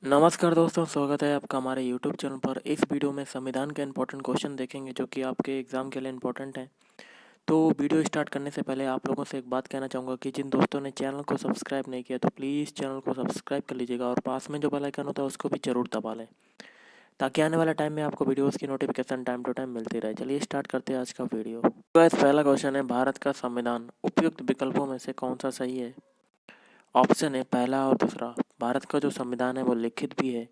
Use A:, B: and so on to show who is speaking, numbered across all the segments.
A: नमस्कार दोस्तों, स्वागत है आपका हमारे यूट्यूब चैनल पर। इस वीडियो में संविधान के इंपॉर्टेंट क्वेश्चन देखेंगे जो कि आपके एग्ज़ाम के लिए इंपॉर्टेंट हैं। तो वीडियो स्टार्ट करने से पहले आप लोगों से एक बात कहना चाहूँगा कि जिन दोस्तों ने चैनल को सब्सक्राइब नहीं किया तो प्लीज़ चैनल को सब्सक्राइब कर लीजिएगा और पास में जो बेल आइकन होता है उसको भी ज़रूर दबा लें, ताकि आने वाले टाइम में आपको वीडियोज़ की नोटिफिकेशन टाइम टू टाइम मिलती रहे। चलिए स्टार्ट करते हैं आज का वीडियो। गाइस, पहला क्वेश्चन है, भारत का संविधान उपयुक्त विकल्पों में से कौन सा सही है? ऑप्शन है पहला और दूसरा। भारत का जो संविधान है वो लिखित भी है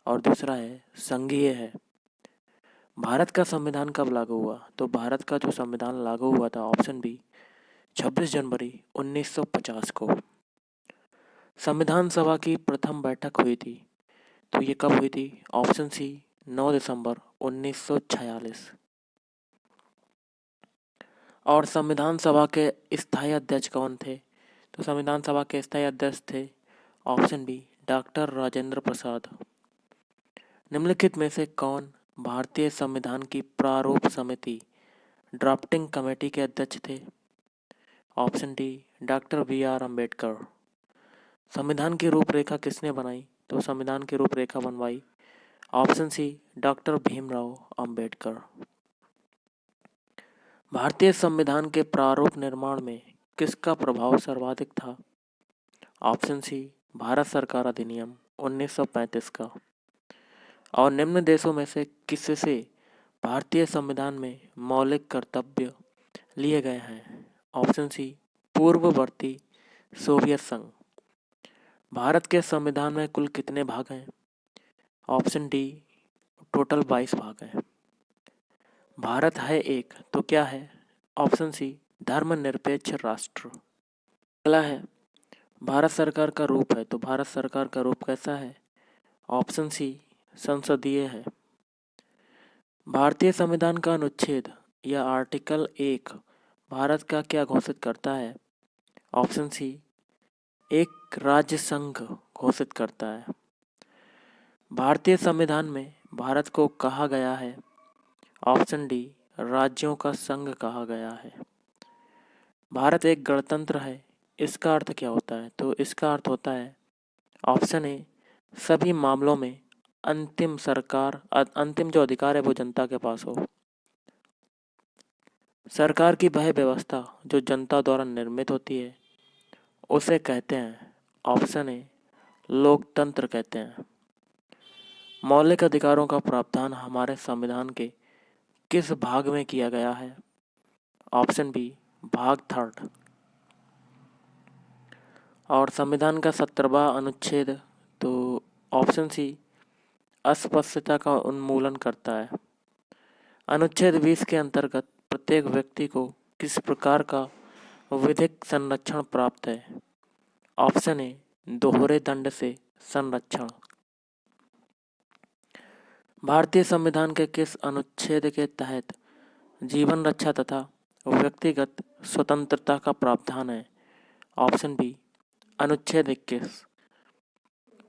A: और दूसरा है संघीय है। भारत का संविधान कब लागू हुआ? तो भारत का जो संविधान लागू हुआ था, ऑप्शन बी, 26 जनवरी 1950 को। संविधान सभा की प्रथम बैठक हुई थी, तो ये कब हुई थी? ऑप्शन सी, 9 दिसंबर 1946। और संविधान सभा के स्थायी अध्यक्ष कौन थे? तो संविधान सभा के स्थायी अध्यक्ष थे, option B, doctor Rajendra Prasad. निम्नलिखित में से कौन भारतीय संविधान की प्रारूप समिति ड्राफ्टिंग कमेटी के अध्यक्ष थे? Option D, doctor B R Ambedkar. संविधान की रूपरेखा किसने बनाई? तो संविधान की रूपरेखा बनवाई, option C, doctor Bhimrao Ambedkar. भारतीय संविधान के प्रारूप निर्माण में किसका प्रभाव सर्वाधिक था? ऑप्शन सी, भारत सरकार अधिनियम 1935 का। और निम्न देशों में से किससे भारतीय संविधान में मौलिक कर्तव्य लिए गए हैं? ऑप्शन सी, पूर्ववर्ती सोवियत संघ। भारत के संविधान में कुल कितने भाग हैं? ऑप्शन डी, टोटल 22 भाग हैं। भारत है एक तो क्या है? ऑप्शन सी, धर्मनिरपेक्ष राष्ट्र। अगला है, भारत सरकार का रूप है, तो भारत सरकार का रूप कैसा है? ऑप्शन सी, संसदीय है। भारतीय संविधान का अनुच्छेद या आर्टिकल 1 भारत का क्या घोषित करता है? ऑप्शन सी, एक राज्य संघ घोषित करता है। भारतीय संविधान में भारत को कहा गया है? ऑप्शन डी, राज्यों का संघ कहा गया है। भारत एक गणतंत्र है, इसका अर्थ क्या होता है? तो इसका अर्थ होता है, ऑप्शन ए, सभी मामलों में अंतिम जो अधिकार है वो जनता के पास हो। सरकार की वह व्यवस्था जो जनता द्वारा निर्मित होती है उसे कहते हैं, ऑप्शन ए, लोकतंत्र कहते हैं। मौलिक अधिकारों का प्रावधान हमारे संविधान के किस भाग में किया गया है? ऑप्शन बी, भाग 3। और संविधान का 17वां अनुच्छेद, तो ऑप्शन सी, अस्पृश्यता का उन्मूलन करता है। अनुच्छेद 20 के अंतर्गत प्रत्येक व्यक्ति को किस प्रकार का विधिक संरक्षण प्राप्त है? ऑप्शन ए, दोहरे दंड से संरक्षण। भारतीय संविधान के किस अनुच्छेद के तहत जीवन रक्षा तथा व्यक्तिगत स्वतंत्रता का प्रावधान है? ऑप्शन बी, अनुच्छेद 21।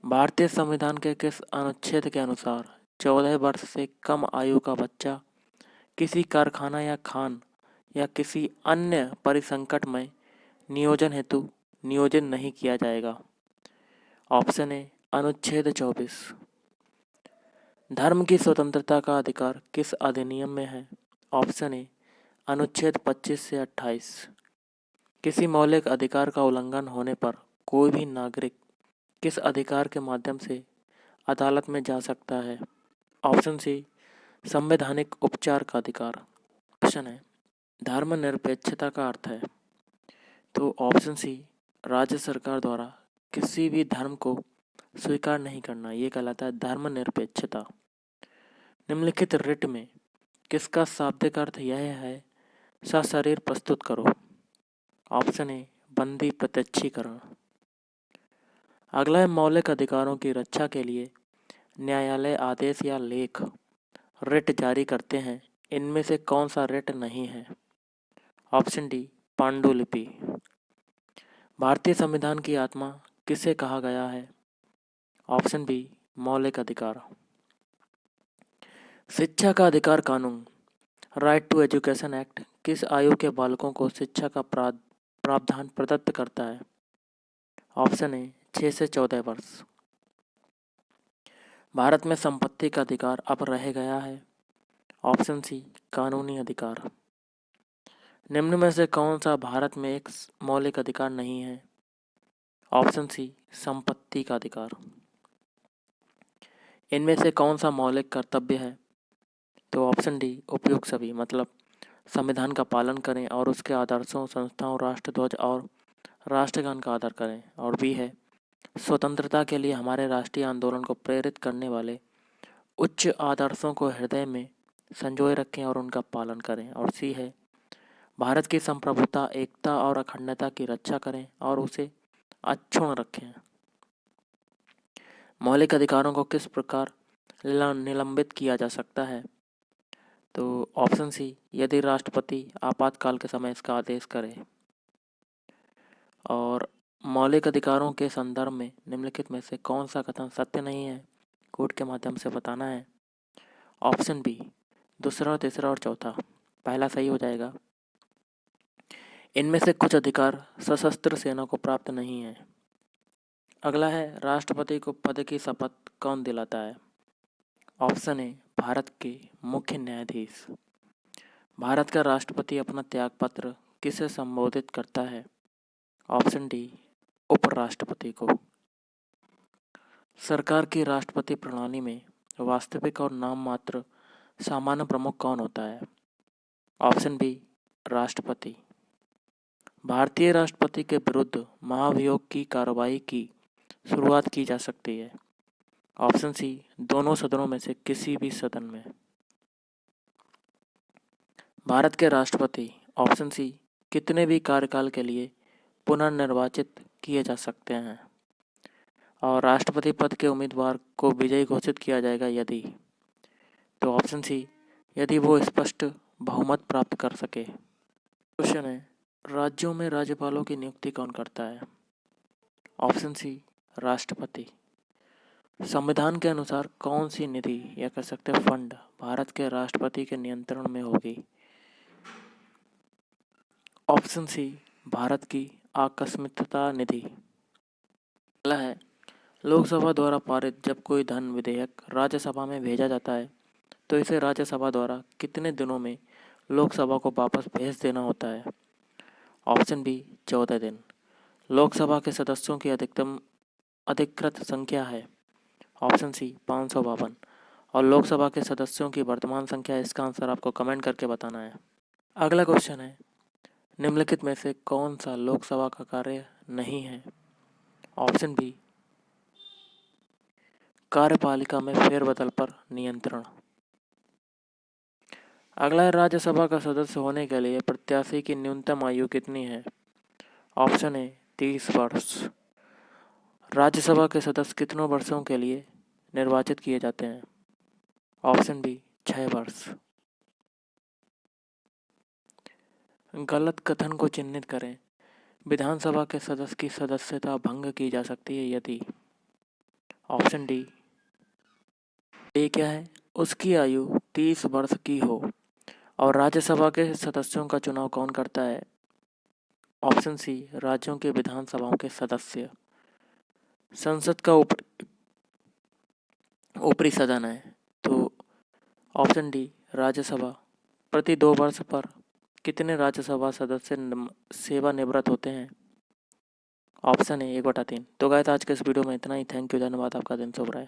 A: भारतीय संविधान के किस अनुच्छेद के अनुसार 14 वर्ष से कम आयु का बच्चा किसी कारखाना या खान या किसी अन्य परिसंकट में नियोजन हेतु नियोजन नहीं किया जाएगा? ऑप्शन ए, अनुच्छेद 24। धर्म की स्वतंत्रता का अधिकार किस अधिनियम में है? ऑप्शन ए, अनुच्छेद 25 से 28। किसी मौलिक अधिकार का उल्लंघन होने पर कोई भी नागरिक किस अधिकार के माध्यम से अदालत में जा सकता है? ऑप्शन सी, संवैधानिक उपचार का अधिकार। ऑप्शन है, धर्मनिरपेक्षता का अर्थ है, तो ऑप्शन सी, राज्य सरकार द्वारा किसी भी धर्म को स्वीकार नहीं करना, ये कहलाता है धर्मनिरपेक्षता। निम्नलिखित रिट में किसका शाब्दिक अर्थ यह है, सशरीर प्रस्तुत करो? ऑप्शन ए, बंदी प्रत्यक्षीकरण। अगला है, मौलिक अधिकारों की रक्षा के लिए न्यायालय आदेश या लेख रिट जारी करते हैं, इनमें से कौन सा रिट नहीं है? ऑप्शन डी, पांडुलिपि। भारतीय संविधान की आत्मा किसे कहा गया है? ऑप्शन बी, मौलिक अधिकार। शिक्षा का अधिकार कानून राइट टू एजुकेशन एक्ट किस आयु के बालकों को शिक्षा का प्रावधान प्रदत्त करता है? ऑप्शन ए, 6 से 14 वर्ष। भारत में संपत्ति का अधिकार अब रह गया है? ऑप्शन सी, कानूनी अधिकार। निम्न में से कौन सा भारत में एक मौलिक अधिकार नहीं है? ऑप्शन सी, संपत्ति का अधिकार। इनमें से कौन सा मौलिक कर्तव्य है? तो ऑप्शन डी, उपयुक्त सभी, मतलब संविधान का पालन करें और उसके आदर्शों, संस्थाओं, राष्ट्रध्वज और राष्ट्रगान का आदर करें। और बी है, स्वतंत्रता के लिए हमारे राष्ट्रीय आंदोलन को प्रेरित करने वाले उच्च आदर्शों को हृदय में संजोए रखें और उनका पालन करें। और सी है, भारत की संप्रभुता, एकता और अखंडता की रक्षा करें और उसे अक्षुण्ण रखें। मौलिक अधिकारों को किस प्रकार निलंबित किया जा सकता है? तो ऑप्शन सी, यदि राष्ट्रपति आपातकाल के समय इसका आदेश करे। और मौलिक अधिकारों के संदर्भ में निम्नलिखित में से कौन सा कथन सत्य नहीं है? कोर्ट के माध्यम से बताना है। ऑप्शन बी, दूसरा, तीसरा और चौथा। पहला सही हो जाएगा। इनमें से कुछ अधिकार सशस्त्र सेना को प्राप्त नहीं है। अगला है, राष्ट्रपति को पद की शपथ कौन दिलाता है? ऑप्शन ए, भारत के मुख्य न्यायाधीश। भारत का राष्ट्रपति अपना त्यागपत्र किसे संबोधित करता है? ऑप्शन डी, उपराष्ट्रपति को। सरकार की राष्ट्रपति प्रणाली में वास्तविक और नाम मात्र सामान्य प्रमुख कौन होता है? ऑप्शन बी, राष्ट्रपति। भारतीय राष्ट्रपति के विरुद्ध महाभियोग की कार्रवाई की शुरुआत की जा सकती है। ऑप्शन सी, दोनों सदनों में से किसी भी सदन में। भारत के राष्ट्रपति, ऑप्शन सी, कितने भी कार्यकाल के लिए पुनर्निर्वाचित किए जा सकते हैं। और राष्ट्रपति पद के उम्मीदवार को विजयी घोषित किया जाएगा यदि, तो ऑप्शन सी, यदि वो स्पष्ट बहुमत प्राप्त कर सके। क्वेश्चन है, राज्यों में राज्यपालों की नियुक्ति कौन करता है? ऑप्शन सी, राष्ट्रपति। संविधान के अनुसार कौन सी निधि या कह सकते हैं फंड भारत के राष्ट्रपति के नियंत्रण में होगी? ऑप्शन सी, भारत की आकस्मिकता निधि। अगला है, लोकसभा द्वारा पारित जब कोई धन विधेयक राज्यसभा में भेजा जाता है तो इसे राज्यसभा द्वारा कितने दिनों में लोकसभा को वापस भेज देना होता है? ऑप्शन बी, 14 दिन। लोकसभा के सदस्यों की अधिकतम अधिकृत संख्या है। Option C, 552। और लोकसभा के सदस्यों की वर्तमान संख्या, इसका आंसर आपको कमेंट करके बताना है। अगला क्वेश्चन है, निम्नलिखित में से कौन सा लोकसभा का कार्य नहीं है? ऑप्शन बी, कार्यपालिका में फेरबदल पर नियंत्रण। अगला है, राज्यसभा का सदस्य होने के लिए प्रत्याशी की न्यूनतम आयु कितनी है? ऑप्शन ए, 30 वर्ष। राज्यसभा के सदस्य कितनों वर्षों के लिए निर्वाचित किए जाते हैं? ऑप्शन बी, 6 वर्ष। गलत कथन को चिन्हित करें। विधानसभा के सदस्य की सदस्यता भंग की जा सकती है यदि, ऑप्शन डी, ए क्या है, उसकी आयु 30 वर्ष की हो। और राज्यसभा के सदस्यों का चुनाव कौन करता है? ऑप्शन सी, राज्यों के विधानसभाओं के सदस्य। संसद का ऊपरी सदन है, तो ऑप्शन डी, राज्यसभा। प्रति 2 वर्ष पर कितने राज्यसभा सदस्य सेवानिवृत्त होते हैं? ऑप्शन है 1/3। तो गाइस, आज के इस वीडियो में इतना ही। थैंक यू, धन्यवाद, आपका दिन शुभ रहे।